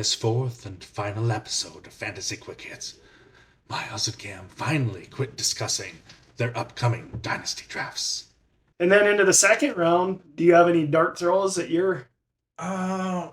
this fourth and final episode of Fantasy Quick Hits, Miles and Cam finally quit discussing their upcoming Dynasty drafts. And then into the second round, do you have any dart throws that you're... I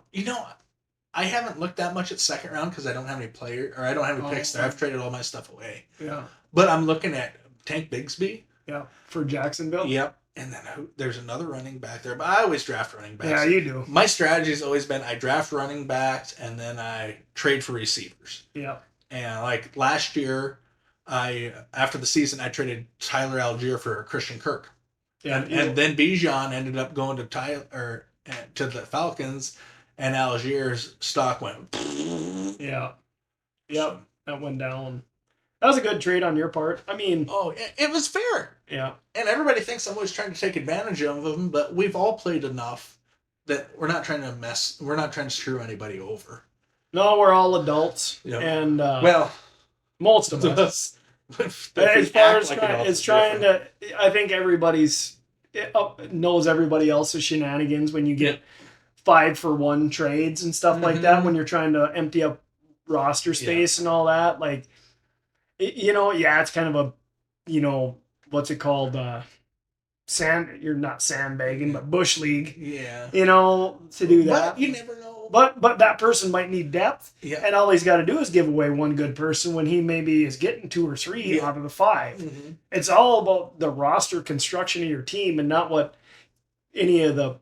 haven't looked that much at second round because I don't have any I don't have any picks there. I've traded all my stuff away. Yeah. But I'm looking at Tank Bigsby. Yeah, for Jacksonville. Yep. And then there's another running back there, but I always draft running backs. Yeah, you do. My strategy has always been I draft running backs and then I trade for receivers. Yeah. And like last year, after the season, I traded Tyler Algier for Christian Kirk. Yeah. And then Bijan ended up going to to the Falcons, and Algier's stock went. Yeah. Yep. That went down. That was a good trade on your part. I mean... Oh, it was fair. Yeah. And everybody thinks I'm always trying to take advantage of them, but we've all played enough that we're not trying to screw anybody over. No, we're all adults. Yep. And, most of us. As far as trying to... I think everybody's... knows everybody else's shenanigans when you get 5-for-1 trades and stuff like that, when you're trying to empty up roster space and all that. Like, it's kind of a, what's it called? You're not sandbagging, but bush league. Yeah. To do that. But you never know. But that person might need depth. Yeah. And all he's got to do is give away one good person when he maybe is getting 2 or 3 out of the 5. Mm-hmm. It's all about the roster construction of your team and not what any of the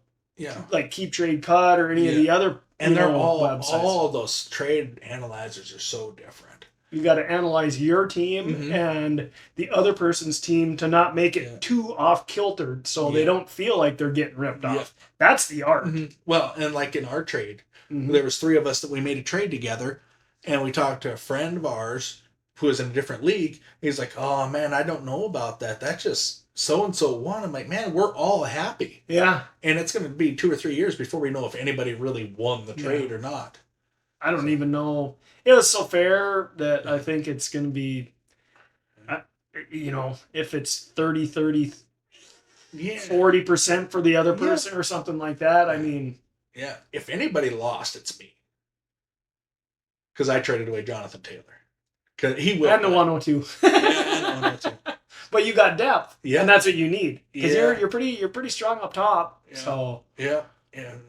like Keep Trade Cut or any of the other and they're websites. All those trade analyzers are so different. You got to analyze your team and the other person's team to not make it too off kiltered so they don't feel like they're getting ripped off. That's the art. Mm-hmm. Well, and like in our trade, there was 3 of us that we made a trade together, and we talked to a friend of ours who was in a different league. He's like, "Oh man, I don't know about that. That's just so and so won." I'm like, "Man, we're all happy." Yeah. And it's going to be 2 or 3 years before we know if anybody really won the trade or not. I don't even know. It was so fair that I think it's going to be, if it's 30, 40% for the other person or something like that. I mean. Yeah. If anybody lost, it's me. Because I traded away Jonathan Taylor. Cause he will. And the 102. And the 102. But you got depth. Yeah. And that's what you need. Because you're pretty strong up top. Yeah. So. Yeah. And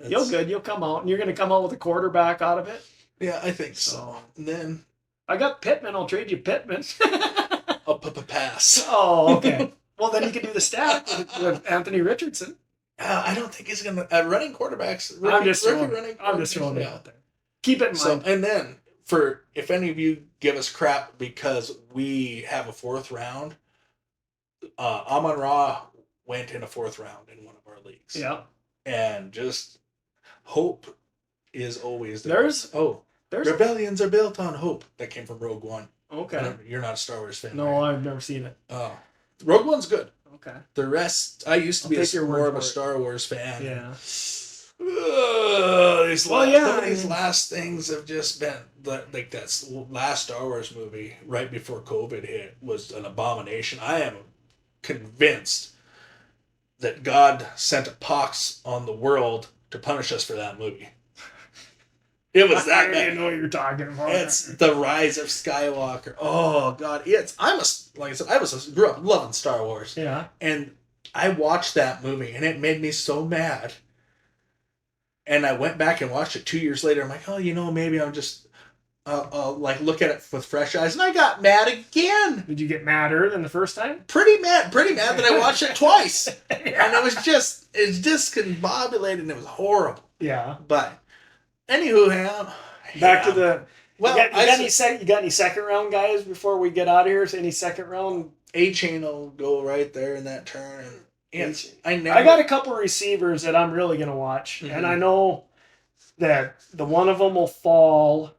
you'll come out, and you're going to come out with a quarterback out of it. Yeah, I think so. And then I got Pittman. I'll trade you Pittman. I'll pass. Oh, okay. Well, then you can do the stack with Anthony Richardson. I don't think he's going to running quarterbacks. I'm just throwing it out there. Keep it in mind. And then if any of you give us crap because we have a 4th round, Amon-Ra went in a 4th round in one of our leagues. Yeah. And just hope is always there. There's rebellions are built on hope. That came from Rogue One. Okay. You're not a Star Wars fan. No, right? I've never seen it. Oh. Rogue One's good. Okay. The rest, I used to be more of a Star Wars fan. Yeah. These last things have just been like that last Star Wars movie right before COVID hit was an abomination. I am convinced that God sent a pox on the world to punish us for that movie. It was that bad. I didn't know what you're talking about. It's the Rise of Skywalker. Oh God, I grew up loving Star Wars. Yeah. And I watched that movie, and it made me so mad. And I went back and watched it 2 years later. I'm like, maybe I'm just look at it with fresh eyes, and I got mad again. Did you get madder than the first time? Pretty mad that I watched it twice. And it was discombobulated, and it was horrible. Yeah. But anywho, back to the. Well, you got any second round guys before we get out of here? So any second round? A-Chain will go right there in that turn. And I got a couple receivers that I'm really gonna watch, and I know that the one of them will fall.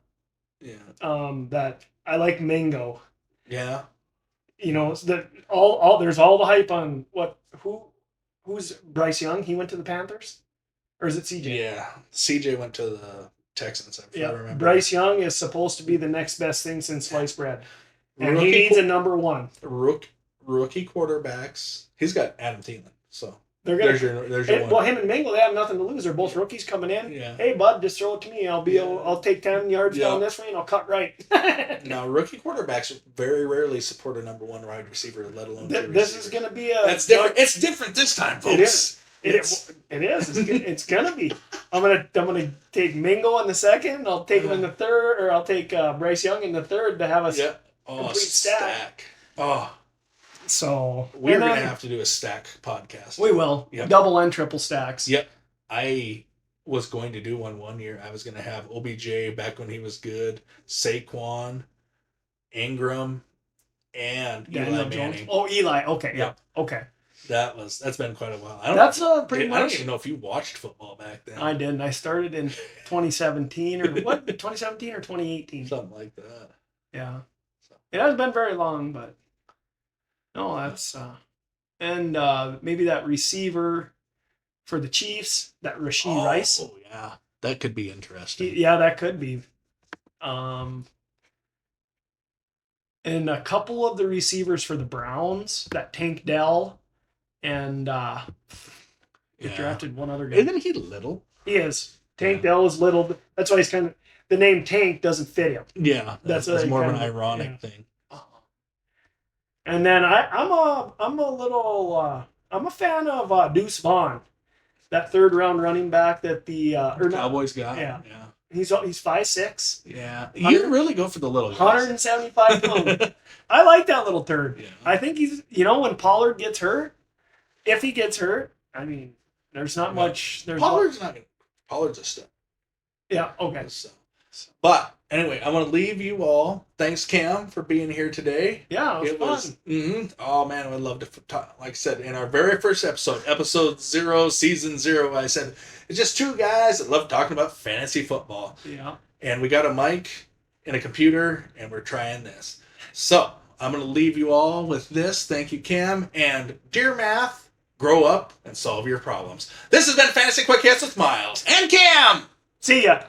Yeah. That I like Mingo. Yeah. There's all the hype on who's Bryce Young? He went to the Panthers, or is it CJ? Yeah, CJ went to the Texans. I remember. Bryce Young is supposed to be the next best thing since sliced bread, and he needs a number 1. Rookie quarterbacks. He's got Adam Thielen, so They're gonna. There's your one. Well, him and Mingle, they have nothing to lose. They're both rookies coming in. Yeah. Hey, bud, just throw it to me. I'll take 10 yards down this way and I'll cut right. Now, rookie quarterbacks very rarely support a number one wide receiver, let alone This is going to be a. That's different. It's different this time, folks. It is. It is. It's gonna be. I'm gonna take Mingo in the second. I'll take him in the third, or I'll take Bryce Young in the third to have a complete stack. Oh, so we're gonna have to do a stack podcast. We will. Yep. Double and triple stacks. Yep. I was going to do one year. I was gonna have OBJ back when he was good, Saquon, Ingram, and Daniel Eli Manning. Jones. Oh, Eli. Okay. Yep. Yeah. Okay. That's been quite a while. That's I pretty much. don't even know if you watched football back then. I didn't. I started in 2017 or what? 2017 or 2018? Something like that. Yeah. It hasn't been very long, but no, that's and maybe that receiver for the Chiefs, that Rashee Rice. Oh yeah, that could be interesting. Yeah, that could be. And a couple of the receivers for the Browns, that Tank Dell, and drafted one other guy. Isn't he little? He is. Tank Dell is little. That's why he's kind of, the name Tank doesn't fit him. Yeah, that's more of an ironic thing. And then I'm a fan of Deuce Vaughn, that third round running back that the Cowboys got. Yeah. He's 5'6". Yeah, you really go for the little guys. 175 pounds. I like that little turd. Yeah. I think he's, when Pollard gets hurt, if he gets hurt, I mean, there's not much. Pollard's a step. Yeah. Okay. So. But anyway, I'm gonna leave you all. Thanks, Cam, for being here today. Yeah, it was fun. Mm-hmm. Oh man, I would love to talk. Like I said in our very first episode 0, season 0, I said it's just two guys that love talking about fantasy football. Yeah. And we got a mic and a computer, and we're trying this. So I'm gonna leave you all with this. Thank you, Cam, and dear Math, grow up and solve your problems. This has been Fantasy Quick Hits with Miles and Cam. See ya.